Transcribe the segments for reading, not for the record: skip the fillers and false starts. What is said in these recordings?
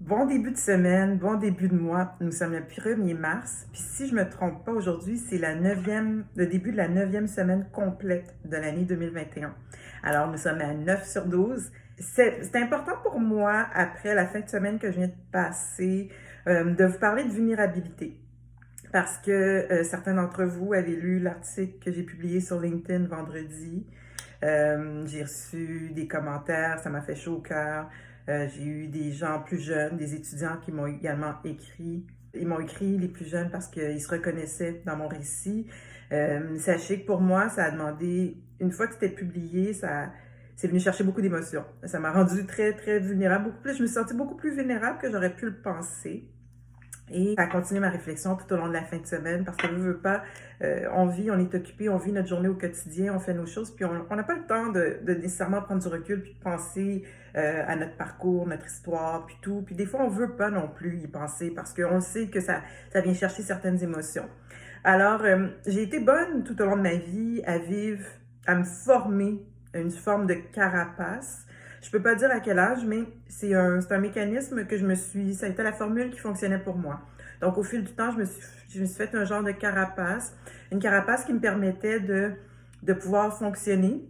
Bon début de semaine, bon début de mois. Nous sommes le 1er mars. Puis si je me trompe pas, aujourd'hui, c'est le début de la 9e semaine complète de l'année 2021. Alors, nous sommes à 9 sur 12. C'est important pour moi, après la fin de semaine que je viens de passer, de vous parler de vulnérabilité. Parce que certains d'entre vous avaient lu l'article que j'ai publié sur LinkedIn vendredi. J'ai reçu des commentaires, ça m'a fait chaud au cœur. J'ai eu des gens plus jeunes, des étudiants qui m'ont également écrit. Ils m'ont écrit, les plus jeunes, parce qu'ils se reconnaissaient dans mon récit. Sachez que pour moi, ça a demandé, une fois que c'était publié, c'est venu chercher beaucoup d'émotions. Ça m'a rendue très, très vulnérable, beaucoup plus. Je me suis sentie beaucoup plus vulnérable que j'aurais pu le penser. Et ça a continué ma réflexion tout au long de la fin de semaine parce que je veux pas, on vit, on est occupé, on vit notre journée au quotidien, on fait nos choses, puis on n'a pas le temps de nécessairement prendre du recul puis de penser à notre parcours, notre histoire, puis tout. Puis des fois, on veut pas non plus y penser parce qu'on sait que ça vient chercher certaines émotions. Alors, j'ai été bonne tout au long de ma vie à vivre, à me former une forme de carapace. Je peux pas dire à quel âge, mais c'est un mécanisme que ça a été la formule qui fonctionnait pour moi. Donc, au fil du temps, je me suis fait un genre de carapace, une carapace qui me permettait de pouvoir fonctionner,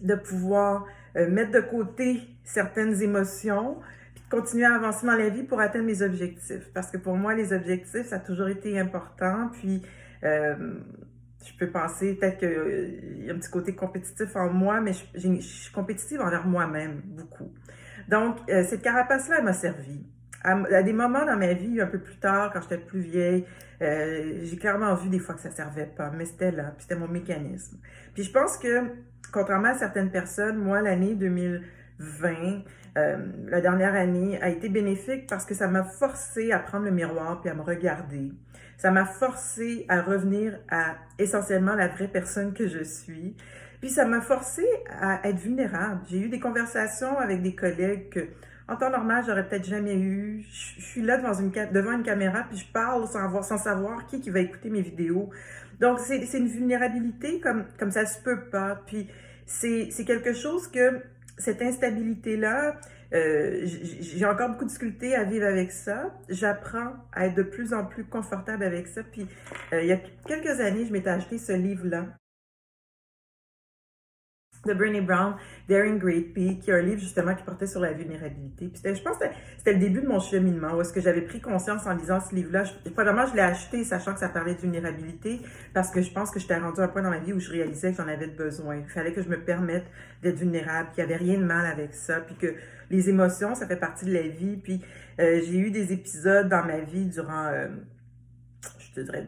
de pouvoir mettre de côté certaines émotions, puis de continuer à avancer dans la vie pour atteindre mes objectifs. Parce que pour moi, les objectifs, ça a toujours été important, puis je peux penser peut-être qu'il y a un petit côté compétitif en moi, mais je suis compétitive envers moi-même, beaucoup. Donc, cette carapace-là, elle m'a servi. À des moments dans ma vie, un peu plus tard, quand j'étais plus vieille, j'ai clairement vu des fois que ça servait pas, mais c'était là, puis c'était mon mécanisme. Puis je pense que, contrairement à certaines personnes, moi, l'année 2020, la dernière année, a été bénéfique parce que ça m'a forcé à prendre le miroir puis à me regarder. Ça m'a forcé à revenir à essentiellement la vraie personne que je suis. Puis ça m'a forcé à être vulnérable. J'ai eu des conversations avec des collègues que, en temps normal, j'aurais peut-être jamais eu. Je suis là devant une caméra, puis je parle sans savoir qui va écouter mes vidéos. Donc, c'est une vulnérabilité comme ça se peut pas. Puis c'est quelque chose que, cette instabilité-là, j'ai encore beaucoup de difficultés à vivre avec ça. J'apprends à être de plus en plus confortable avec ça. Puis, il y a quelques années, je m'étais acheté ce livre-là de Brené Brown, Daring Greatly, qui est un livre justement qui portait sur la vulnérabilité. Puis je pense que c'était le début de mon cheminement, où est-ce que j'avais pris conscience en lisant ce livre-là. Probablement, je l'ai acheté sachant que ça parlait de vulnérabilité, parce que je pense que j'étais rendue à un point dans ma vie où je réalisais que j'en avais besoin. Il fallait que je me permette d'être vulnérable, qu'il n'y avait rien de mal avec ça, puis que les émotions, ça fait partie de la vie. Puis j'ai eu des épisodes dans ma vie durant... je te dirais,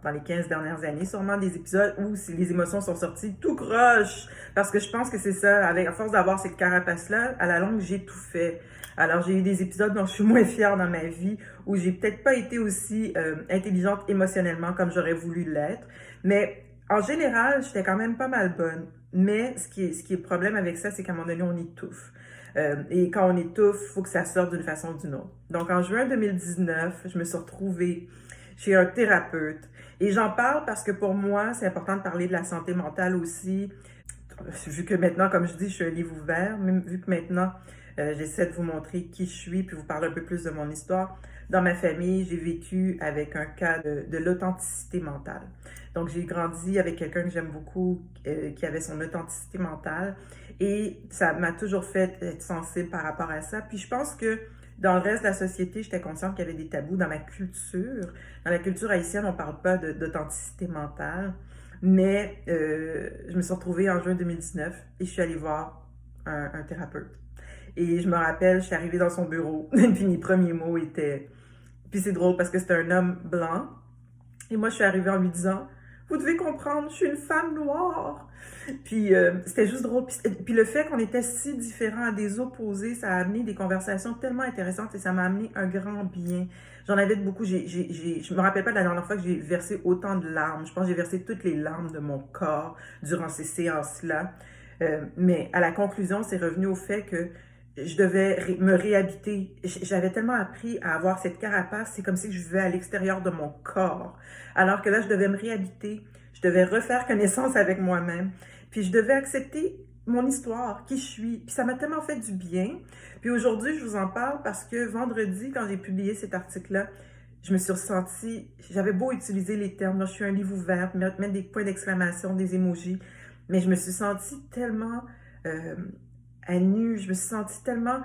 dans les 15 dernières années, sûrement des épisodes où les émotions sont sorties tout croche. Parce que je pense que c'est ça, à force d'avoir cette carapace-là, à la longue, j'ai tout fait. Alors, j'ai eu des épisodes dont je suis moins fière dans ma vie, où j'ai peut-être pas été aussi intelligente émotionnellement comme j'aurais voulu l'être. Mais en général, j'étais quand même pas mal bonne. Mais ce qui est le problème avec ça, c'est qu'à un moment donné, on étouffe. Et quand on étouffe, il faut que ça sorte d'une façon ou d'une autre. Donc, en juin 2019, je me suis retrouvée chez un thérapeute. Et j'en parle parce que pour moi, c'est important de parler de la santé mentale aussi. Vu que maintenant, comme je dis, je suis un livre ouvert, même vu que maintenant, j'essaie de vous montrer qui je suis, puis vous parler un peu plus de mon histoire. Dans ma famille, j'ai vécu avec un cas de l'authenticité mentale. Donc, j'ai grandi avec quelqu'un que j'aime beaucoup, qui avait son authenticité mentale. Et ça m'a toujours fait être sensible par rapport à ça. Puis je pense que dans le reste de la société, j'étais consciente qu'il y avait des tabous dans ma culture. Dans la culture haïtienne, on ne parle pas d'authenticité mentale. Mais je me suis retrouvée en juin 2019 et je suis allée voir un thérapeute. Et je me rappelle, je suis arrivée dans son bureau, et puis mes premiers mots étaient... Puis c'est drôle parce que c'était un homme blanc. Et moi, je suis arrivée en lui disant, vous devez comprendre, je suis une femme noire. Puis c'était juste drôle. Puis le fait qu'on était si différents, des opposés, ça a amené des conversations tellement intéressantes et ça m'a amené un grand bien. J'en avais beaucoup. Je me rappelle pas de la dernière fois que j'ai versé autant de larmes. Je pense que j'ai versé toutes les larmes de mon corps durant ces séances-là. Mais à la conclusion, c'est revenu au fait que je devais me réhabiter. J'avais tellement appris à avoir cette carapace, c'est comme si je vivais à l'extérieur de mon corps. Alors que là, je devais me réhabiter, je devais refaire connaissance avec moi-même, puis je devais accepter mon histoire, qui je suis. Puis ça m'a tellement fait du bien. Puis aujourd'hui, je vous en parle parce que vendredi, quand j'ai publié cet article-là, je me suis ressentie, j'avais beau utiliser les termes, moi je suis un livre ouvert, mettre des points d'exclamation, des emojis, mais je me suis sentie tellement à nu, je me suis sentie tellement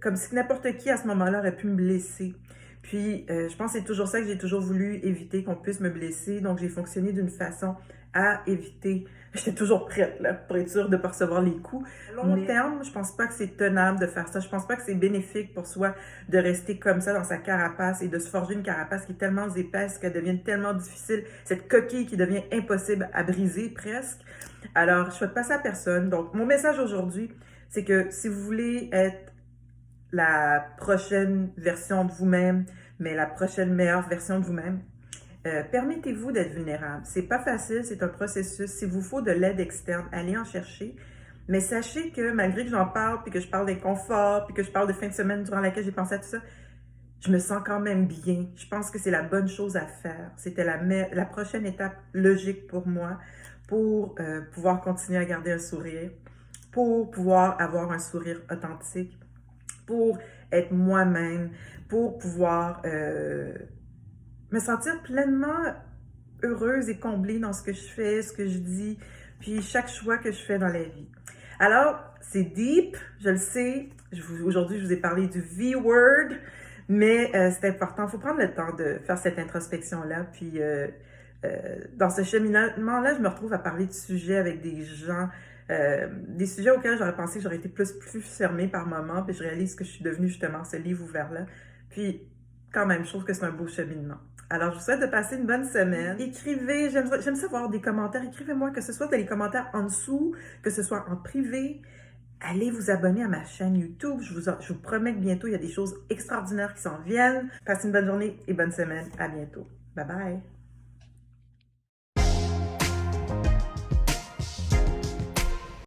comme si n'importe qui à ce moment-là aurait pu me blesser. Puis, je pense que c'est toujours ça que j'ai toujours voulu éviter, qu'on puisse me blesser. Donc, j'ai fonctionné d'une façon à éviter. J'étais toujours prête, là, pour être sûre de ne pas recevoir les coups. À long terme, je pense pas que c'est tenable de faire ça. Je pense pas que c'est bénéfique pour soi de rester comme ça dans sa carapace et de se forger une carapace qui est tellement épaisse qu'elle devient tellement difficile, cette coquille qui devient impossible à briser presque. Alors, je souhaite pas ça à personne. Donc, mon message aujourd'hui, c'est que si vous voulez être la prochaine version de vous-même, mais la prochaine meilleure version de vous-même, permettez-vous d'être vulnérable. C'est pas facile, c'est un processus. S'il vous faut de l'aide externe, allez en chercher. Mais sachez que malgré que j'en parle, puis que je parle d'inconfort, puis que je parle de fin de semaine durant laquelle j'ai pensé à tout ça, je me sens quand même bien. Je pense que c'est la bonne chose à faire. C'était la prochaine étape logique pour moi pour pouvoir continuer à garder un sourire, pour pouvoir avoir un sourire authentique, pour être moi-même, pour pouvoir me sentir pleinement heureuse et comblée dans ce que je fais, ce que je dis, puis chaque choix que je fais dans la vie. Alors, c'est deep, je le sais. Aujourd'hui, je vous ai parlé du V-word, mais c'est important. Il faut prendre le temps de faire cette introspection-là. Puis, dans ce cheminement-là, je me retrouve à parler de sujets avec des gens, des sujets auxquels j'aurais pensé que j'aurais été plus fermée par moment. Puis, je réalise que je suis devenue justement ce livre ouvert-là. Puis, quand même, je trouve que c'est un beau cheminement. Alors, je vous souhaite de passer une bonne semaine. Écrivez, j'aime savoir des commentaires. Écrivez-moi, que ce soit dans les commentaires en dessous, que ce soit en privé. Allez vous abonner à ma chaîne YouTube. Je vous promets que bientôt, il y a des choses extraordinaires qui s'en viennent. Passez une bonne journée et bonne semaine. À bientôt. Bye bye.